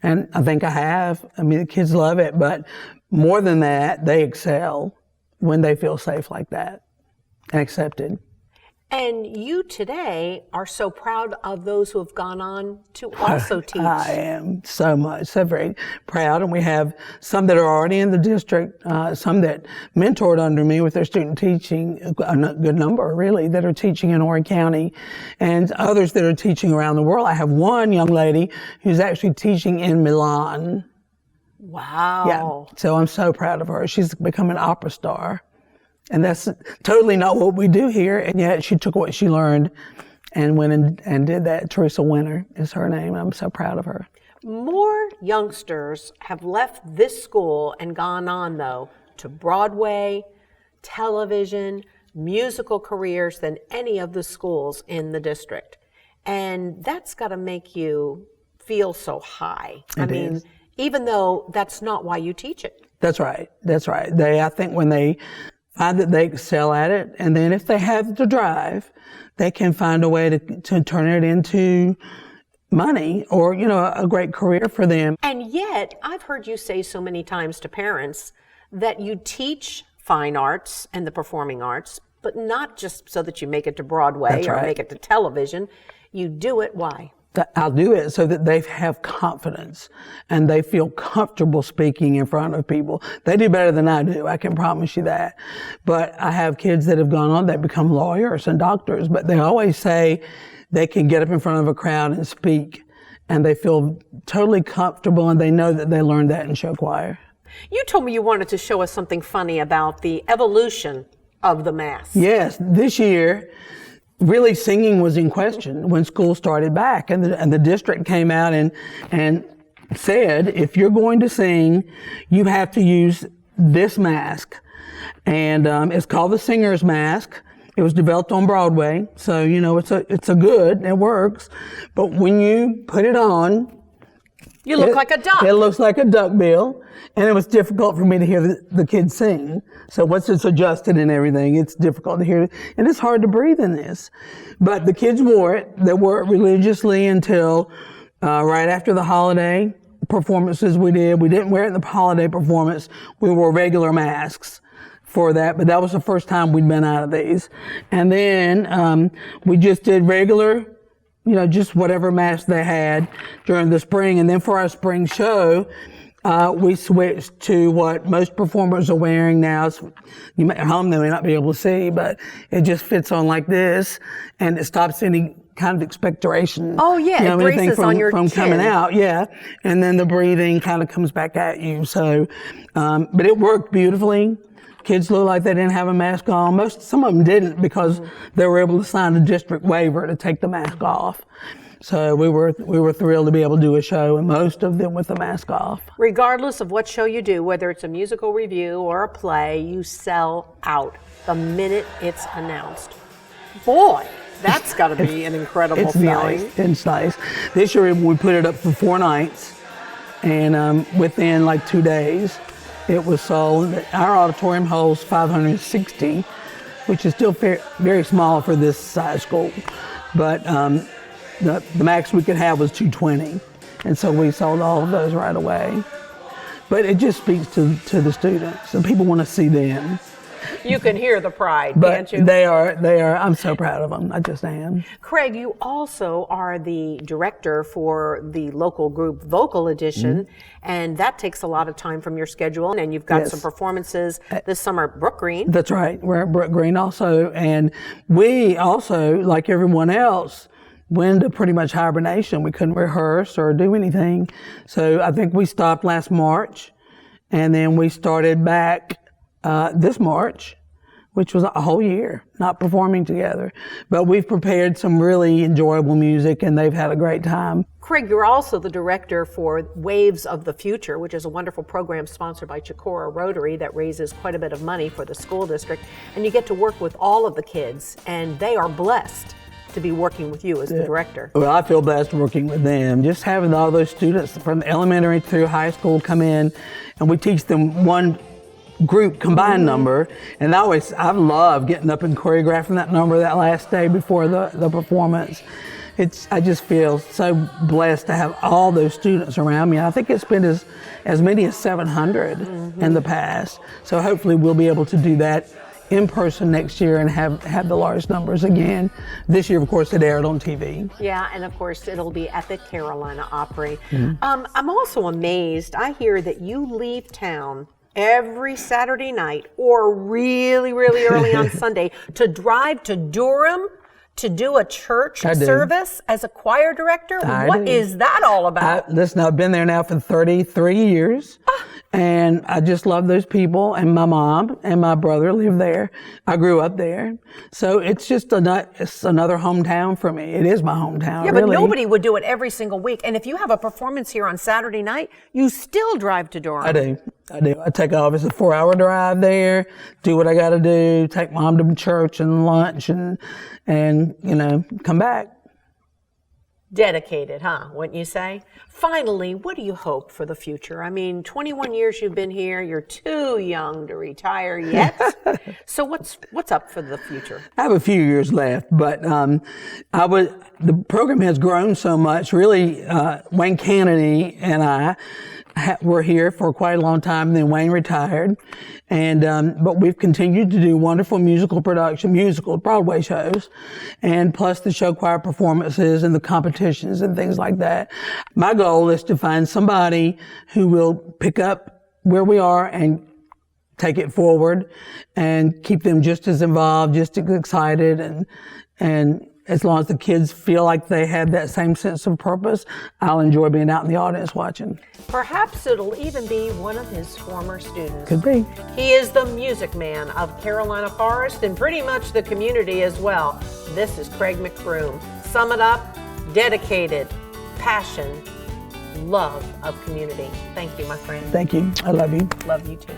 And I think I have. I mean, the kids love it. But more than that, they excel when they feel safe like that and accepted. And you today are so proud of those who have gone on to also teach. I am so very proud. And we have some that are already in the district, some that mentored under me with their student teaching, a good number really, that are teaching in Horry County, and others that are teaching around the world. I have one young lady who's actually teaching in Milan. Wow. Yeah. So I'm so proud of her. She's become an opera star. And that's totally not what we do here. And yet she took what she learned and went and did that. Teresa Winter is her name. I'm so proud of her. More youngsters have left this school and gone on, though, to Broadway, television, musical careers than any of the schools in the district. And that's got to make you feel so high. I mean, even though that's not why you teach it. That's right. That's right. I think when they find that they excel at it, and then if they have the drive, they can find a way to turn it into money or, a great career for them. And yet, I've heard you say so many times to parents that you teach fine arts and the performing arts, but not just so that you make it to Broadway or make it to television. You do it, why? I'll do it so that they have confidence and they feel comfortable speaking in front of people. They do better than I do, I can promise you that. But I have kids that have gone on that become lawyers and doctors, but they always say they can get up in front of a crowd and speak, and they feel totally comfortable, and they know that they learned that in show choir. You told me you wanted to show us something funny about the evolution of the mask. Yes, this year, really singing was in question when school started back, and the district came out and said, if you're going to sing, you have to use this mask. And it's called the singer's mask. It was developed on Broadway, so it's a good, it works. But when you put it on, you look like a duck. It looks like a duck bill, and it was difficult for me to hear the kids sing. So once it's adjusted and everything, it's difficult to hear, and it's hard to breathe in this. But the kids wore it. They wore it religiously until right after the holiday performances we did. We didn't wear it in the holiday performance. We wore regular masks for that, but that was the first time we'd been out of these. And then we just did regular, just whatever mask they had during the spring. And then for our spring show, we switched to what most performers are wearing now. At home, they may not be able to see, but it just fits on like this, and it stops any kind of expectoration. Oh yeah, it braces on your from chin. coming out, yeah. And then the breathing kind of comes back at you. So, but it worked beautifully. Kids looked like they didn't have a mask on. Some of them didn't because they were able to sign a district waiver to take the mask off. So we were thrilled to be able to do a show, and most of them with the mask off. Regardless of what show you do, whether it's a musical review or a play, you sell out the minute it's announced. Boy, that's got to be an incredible feeling. Nice. It's nice. This year we put it up for 4 nights, and within like 2 days, it was sold. Our auditorium holds 560, which is still very small for this size school. But the max we could have was 220. And so we sold all of those right away. But it just speaks to the students, and people want to see them. You can hear the pride, But can't you? they are, I'm so proud of them. I just am. Kraig, you also are the director for the local group Vocal Edition, and that takes a lot of time from your schedule, and you've got Yes. some performances this summer at Brook Green. That's right. We're at Brook Green also. And we also, like everyone else, went into pretty much hibernation. We couldn't rehearse or do anything. So I think we stopped last March, and then we started back this March, which was a whole year not performing together. But we've prepared some really enjoyable music, and they've had a great time. Kraig, you're also the director for Waves of the Future, which is a wonderful program sponsored by Chicora Rotary that raises quite a bit of money for the school district. And you get to work with all of the kids, and they are blessed to be working with you as the director. Well, I feel blessed working with them. Just having all those students from elementary through high school come in, and we teach them one group combined number, and I love getting up and choreographing that number that last day before the performance. I just feel so blessed to have all those students around me. I think it's been as many as 700 in the past. So hopefully we'll be able to do that in person next year and have the large numbers again. This year, of course, it aired on TV. Yeah, and of course it'll be at the Carolina Opry. I'm also amazed. I hear that you leave town every Saturday night or really, really early on Sunday to drive to Durham to do a church service as a choir director. What is that all about? Listen, I've been there now for 33 years. And I just love those people, and my mom and my brother live there. I grew up there. So it's just it's another hometown for me. It is my hometown, Yeah, really. but nobody would do it every single week. And if you have a performance here on Saturday night, you still drive to Durham. I do. I take off. It's a 4-hour drive there, do what I got to do, take mom to church and lunch and come back. Dedicated, huh? Wouldn't you say? Finally, what do you hope for the future? I mean, 21 years you've been here. You're too young to retire yet. So what's up for the future? I have a few years left, but the program has grown so much. Really, Wayne Kennedy and I were here for quite a long time. Then Wayne retired, but we've continued to do wonderful musical Broadway shows, and plus the show choir performances and the competitions and things like that. My goal is to find somebody who will pick up where we are and take it forward and keep them just as involved, just as excited, and as long as the kids feel like they have that same sense of purpose, I'll enjoy being out in the audience watching. Perhaps it'll even be one of his former students. Could be. He is the music man of Carolina Forest and pretty much the community as well. This is Kraig McBroom. Sum it up, dedicated, passion, love of community. Thank you, my friend. Thank you. I love you. Love you too.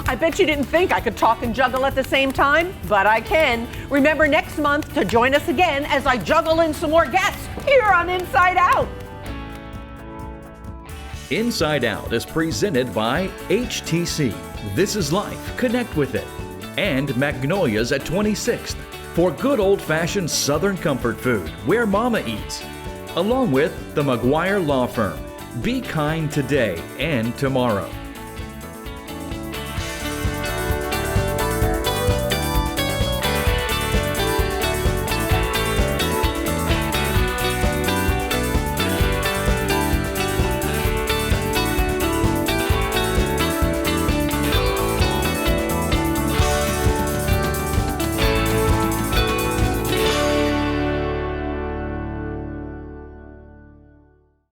I bet you didn't think I could talk and juggle at the same time, but I can. Remember next month to join us again as I juggle in some more guests here on Inside Out. Inside Out is presented by HTC. This is Life. Connect with it. And Magnolia's at 26th for good old-fashioned Southern comfort food where Mama eats. Along with the McGuire Law Firm. Be kind today and tomorrow.